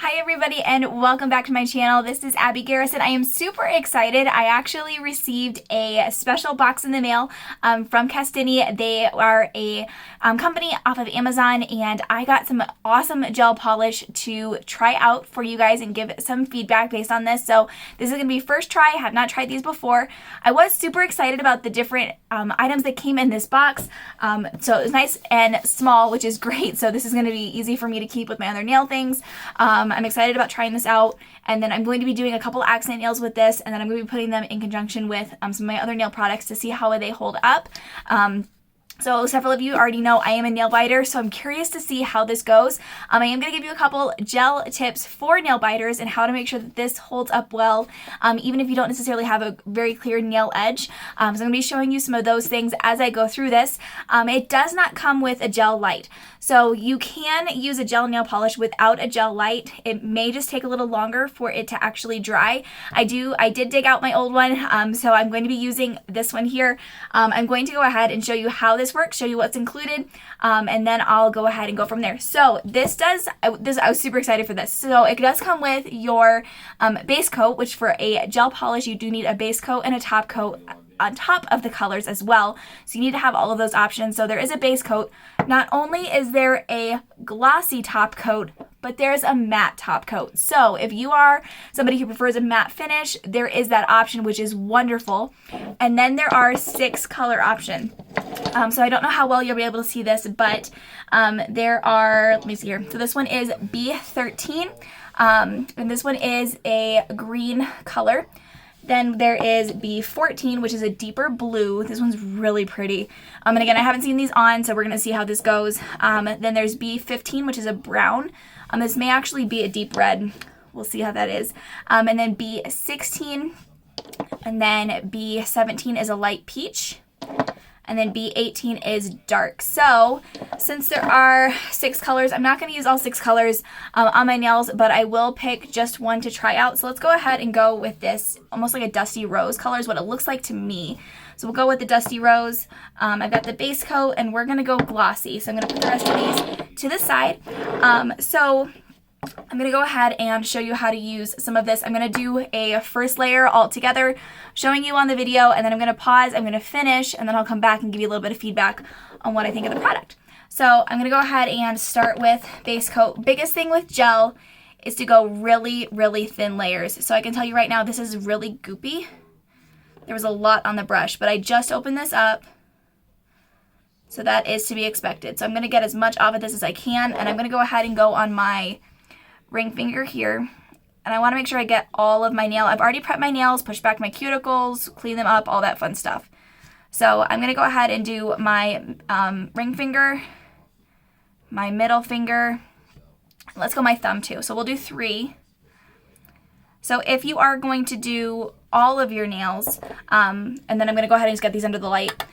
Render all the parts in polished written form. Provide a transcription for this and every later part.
Hi everybody and welcome back to my channel. This is Abby Garrison. I am super excited. I actually received a special box in the mail from Kastiny. They are a company off of Amazon, and I got some awesome gel polish to try out for you guys and give some feedback based on this. So this is going to be first try. I have not tried these before. I was super excited about the different items that came in this box. So it was nice and small, which is great. So this is going to be easy for me to keep with my other nail things. I'm excited about trying this out, and then I'm going to be doing a couple accent nails with this, and then I'm going to be putting them in conjunction with some of my other nail products to see how they hold up. So several of you already know I am a nail biter, so I'm curious to see how this goes. I am going to give you a couple gel tips for nail biters and how to make sure that this holds up well, even if you don't necessarily have a very clear nail edge. So I'm going to be showing you some of those things as I go through this. It does not come with a gel light, so you can use a gel nail polish without a gel light. It may just take a little longer for it to actually dry. I did dig out my old one, so I'm going to be using this one here. I'm going to go ahead and show you how this works, show you what's included, and then I'll go ahead and go from there. So I was super excited for this. So it does come with your base coat, which for a gel polish you do need a base coat and a top coat on top of the colors as well. So you need to have all of those options. So there is a base coat. Not only is there a glossy top coat, but there's a matte top coat. So if you are somebody who prefers a matte finish, there is that option, which is wonderful. And then there are 6 color options. So I don't know how well you'll be able to see this, but there are, let me see here. So this one is B13, and this one is a green color. Then there is B14, which is a deeper blue. This one's really pretty. And again, I haven't seen these on, so we're going to see how this goes. Then there's B15, which is a brown. This may actually be a deep red. We'll see how that is. And then B16, and then B17 is a light peach. And then B18 is dark. So since there are 6 colors, I'm not going to use all 6 colors on my nails, but I will pick just one to try out. So let's go ahead and go with this, almost like a dusty rose color is what it looks like to me. So we'll go with the dusty rose. I've got the base coat, and we're going to go glossy. So I'm going to put the rest of these to the side. So I'm going to go ahead and show you how to use some of this. I'm going to do a first layer all together, showing you on the video, and then I'm going to pause, I'm going to finish, and then I'll come back and give you a little bit of feedback on what I think of the product. So I'm going to go ahead and start with base coat. Biggest thing with gel is to go really, really thin layers. So I can tell you right now, this is really goopy. There was a lot on the brush, but I just opened this up. So that is to be expected. So I'm going to get as much off of this as I can, and I'm going to go ahead and go on my ring finger here, and I want to make sure I get all of my nail. I've already prepped my nails, pushed back my cuticles, cleaned them up, all that fun stuff. So I'm going to go ahead and do my ring finger, my middle finger. Let's go my thumb too. So we'll do 3. So if you are going to do all of your nails, and then I'm going to go ahead and just get these under the light.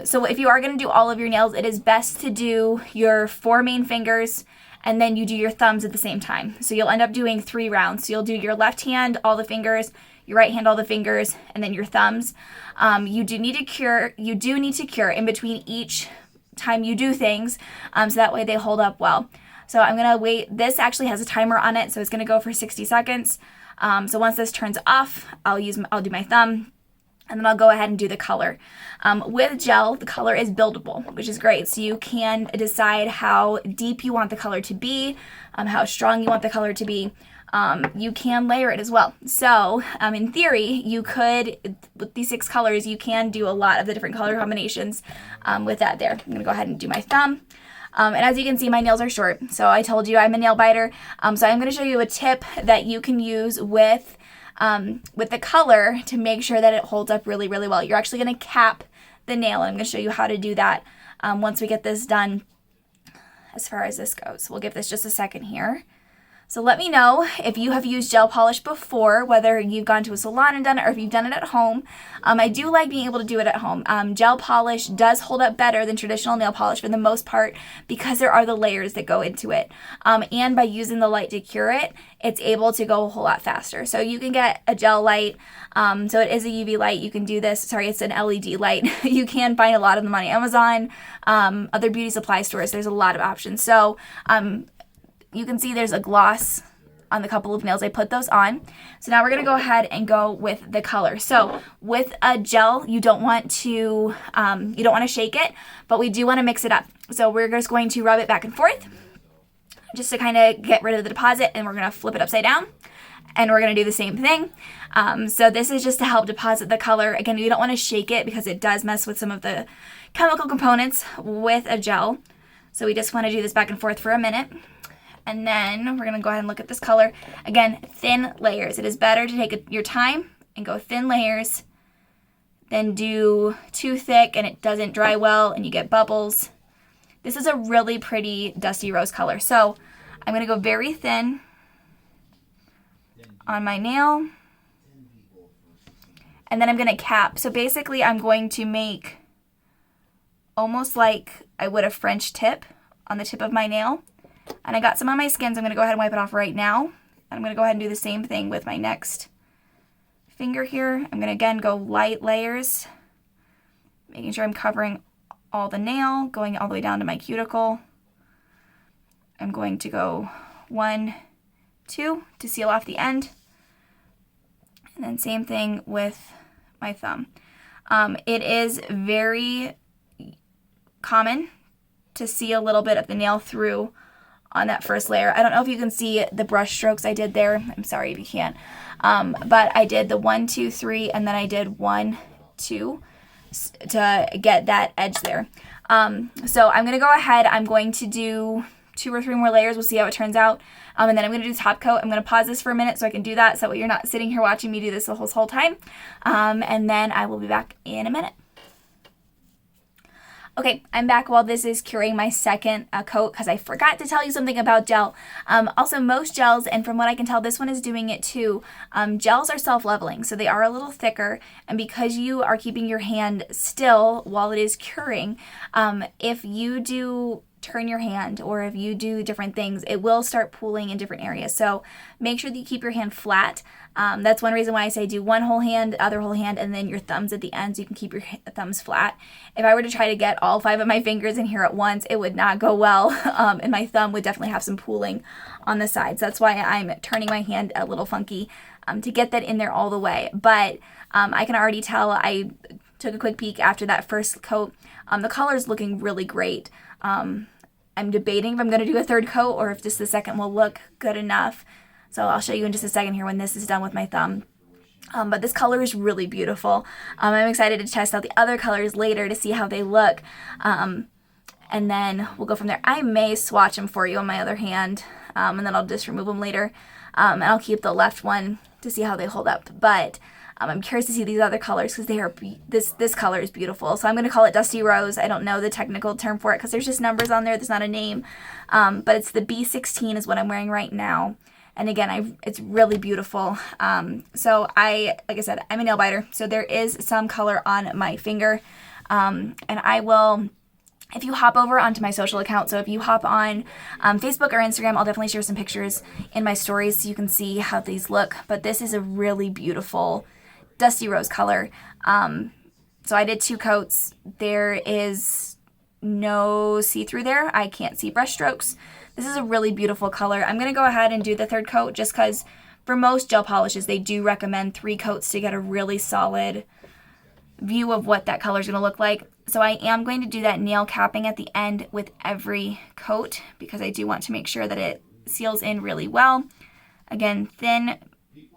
So if you are going to do all of your nails, it is best to do your 4 main fingers, and then you do your thumbs at the same time. So you'll end up doing 3 rounds. So you'll do your left hand, all the fingers, your right hand, all the fingers, and then your thumbs. You do need to cure in between each time you do things, so that way they hold up well. So I'm gonna wait. This actually has a timer on it, so it's gonna go for 60 seconds. So once this turns off, I'll do my thumb, and then I'll go ahead and do the color. With gel, the color is buildable, which is great. So you can decide how deep you want the color to be, how strong you want the color to be. You can layer it as well. So in theory, you could, with these 6 colors, you can do a lot of the different color combinations with that there. I'm going to go ahead and do my thumb. And as you can see, my nails are short. So I told you I'm a nail biter. So I'm going to show you a tip that you can use with the color to make sure that it holds up really, really well. You're actually going to cap the nail, and I'm going to show you how to do that once we get this done as far as this goes. So we'll give this just a second here. So let me know if you have used gel polish before, whether you've gone to a salon and done it or if you've done it at home. I do like being able to do it at home. Gel polish does hold up better than traditional nail polish for the most part because there are the layers that go into it. And by using the light to cure it, it's able to go a whole lot faster. So you can get a gel light. So it is a UV light. You can do this. Sorry, it's an LED light. You can find a lot of them on Amazon, other beauty supply stores. There's a lot of options. So you can see there's a gloss on the couple of nails I put those on. So now we're going to go ahead and go with the color. So with a gel, you don't want to shake it, but we do want to mix it up. So we're just going to rub it back and forth just to kind of get rid of the deposit, and we're going to flip it upside down, and we're going to do the same thing. So this is just to help deposit the color. Again, you don't want to shake it because it does mess with some of the chemical components with a gel. So we just want to do this back and forth for a minute. And then we're going to go ahead and look at this color. Again, thin layers. It is better to take your time and go thin layers than do too thick and it doesn't dry well and you get bubbles. This is a really pretty dusty rose color. So I'm going to go very thin on my nail. And then I'm going to cap. So basically I'm going to make almost like I would a French tip on the tip of my nail. And I got some on my skin, so I'm going to go ahead and wipe it off right now. And I'm going to go ahead and do the same thing with my next finger here. I'm going to again go light layers, making sure I'm covering all the nail, going all the way down to my cuticle. I'm going to go 1, 2 to seal off the end. And then same thing with my thumb. It is very common to see a little bit of the nail through on that first layer. I don't know if you can see the brush strokes I did there. I'm sorry if you can't. But I did the 1, 2, 3, and then I did 1, 2 to get that edge there. So I'm going to go ahead. I'm going to do 2 or 3 more layers. We'll see how it turns out. And then I'm going to do the top coat. I'm going to pause this for a minute so I can do that so you're not sitting here watching me do this the whole time. And then I will be back in a minute. Okay, I'm back while this is curing my second coat because I forgot to tell you something about gel. Also, most gels, and from what I can tell, this one is doing it too, gels are self-leveling, so they are a little thicker, and because you are keeping your hand still while it is curing, if you do turn your hand or if you do different things, it will start pooling in different areas. So make sure that you keep your hand flat. That's one reason why I say do one whole hand, other whole hand, and then your thumbs at the end so you can keep your thumbs flat. If I were to try to get all 5 of my fingers in here at once, it would not go well, and my thumb would definitely have some pooling on the sides. That's why I'm turning my hand a little funky to get that in there all the way. But I can already tell, I took a quick peek after that first coat. The color is looking really great. I'm debating if I'm going to do a third coat or if just the second will look good enough. So I'll show you in just a second here when this is done with my thumb. But this color is really beautiful. I'm excited to test out the other colors later to see how they look. And then we'll go from there. I may swatch them for you on my other hand, and then I'll just remove them later. And I'll keep the left one to see how they hold up. But I'm curious to see these other colors because they are this color is beautiful. So I'm going to call it Dusty Rose. I don't know the technical term for it because there's just numbers on there. There's not a name. But it's the B16 is what I'm wearing right now. And again, it's really beautiful. So like I said, I'm a nail biter. So there is some color on my finger. And I will, if you hop over onto my social account, so if you hop on Facebook or Instagram, I'll definitely share some pictures in my stories so you can see how these look. But this is a really beautiful dusty rose color. So I did 2 coats. There is no see-through there. I can't see brush strokes. This is a really beautiful color. I'm going to go ahead and do the third coat just because for most gel polishes, they do recommend 3 coats to get a really solid view of what that color is going to look like. So I am going to do that nail capping at the end with every coat because I do want to make sure that it seals in really well. Again, thin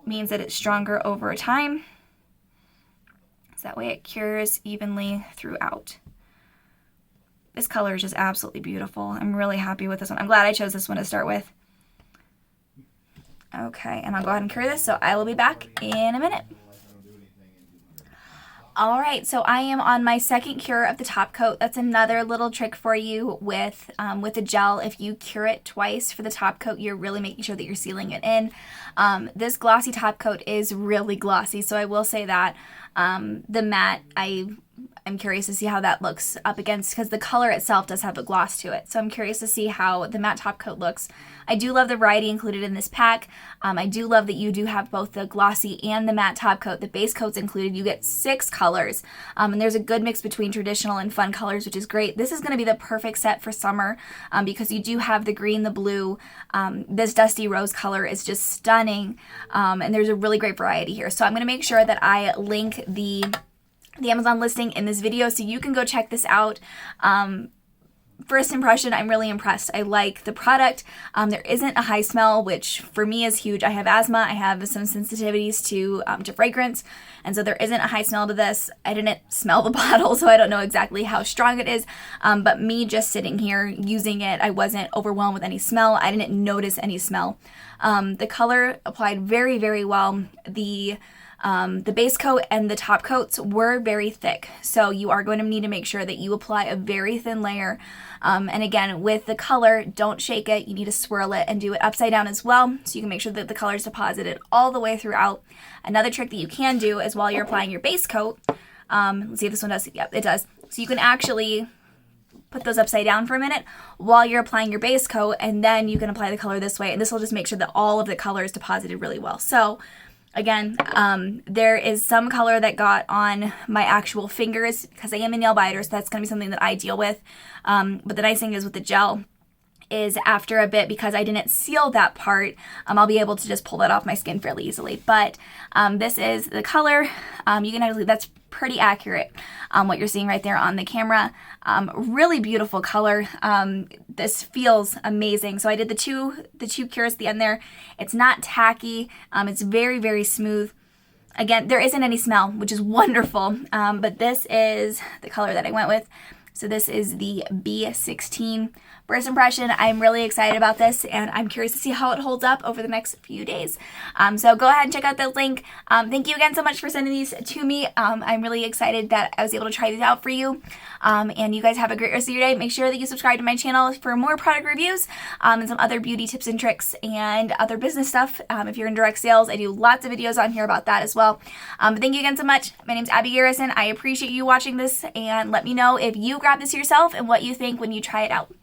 means that it's stronger over time. So that way it cures evenly throughout. This color is just absolutely beautiful. I'm really happy with this one. I'm glad I chose this one to start with. Okay, and I'll go ahead and cure this, so I will be back in a minute. All right, so I am on my second cure of the top coat. That's another little trick for you with the gel. If you cure it twice for the top coat, you're really making sure that you're sealing it in. This glossy top coat is really glossy, so I will say that. The matte, I I'm curious to see how that looks up against, because the color itself does have a gloss to it. So I'm curious to see how the matte top coat looks. I do love the variety included in this pack. I do love that you do have both the glossy and the matte top coat. The base coat's included. You get 6 colors, and there's a good mix between traditional and fun colors, which is great. This is going to be the perfect set for summer because you do have the green, the blue. This dusty rose color is just stunning, and there's a really great variety here. So I'm going to make sure that I link the Amazon listing in this video so you can go check this out. First impression, I'm really impressed. I like the product. There isn't a high smell, which for me is huge. I have asthma. I have some sensitivities to fragrance, and so there isn't a high smell to this. I didn't smell the bottle, so I don't know exactly how strong it is, but me just sitting here using it, I wasn't overwhelmed with any smell. I didn't notice any smell. The color applied very, very well. The base coat and the top coats were very thick, so you are going to need to make sure that you apply a very thin layer. And again, with the color, don't shake it. You need to swirl it and do it upside down as well, so you can make sure that the color is deposited all the way throughout. Another trick that you can do is while you're applying your base coat, let's see if this one does. Yep, it does. So you can actually put those upside down for a minute while you're applying your base coat, and then you can apply the color this way, and this will just make sure that all of the color is deposited really well. So again, there is some color that got on my actual fingers because I am a nail biter, so that's going to be something that I deal with. But the nice thing is with the gel is after a bit, because I didn't seal that part, I'll be able to just pull that off my skin fairly easily. But this is the color. You can actually, that's pretty accurate what you're seeing right there on the camera. Really beautiful color. This feels amazing. So I did the two cures at the end there. It's not tacky. It's very, very smooth. Again, there isn't any smell, which is wonderful. But this is the color that I went with. So this is the B16. First impression, I'm really excited about this, and I'm curious to see how it holds up over the next few days. So go ahead and check out that link. Thank you again so much for sending these to me. I'm really excited that I was able to try these out for you. And you guys have a great rest of your day. Make sure that you subscribe to my channel for more product reviews and some other beauty tips and tricks and other business stuff. If you're in direct sales, I do lots of videos on here about that as well. But thank you again so much. My name's Abby Garrison. I appreciate you watching this, and let me know if you grab this yourself and what you think when you try it out.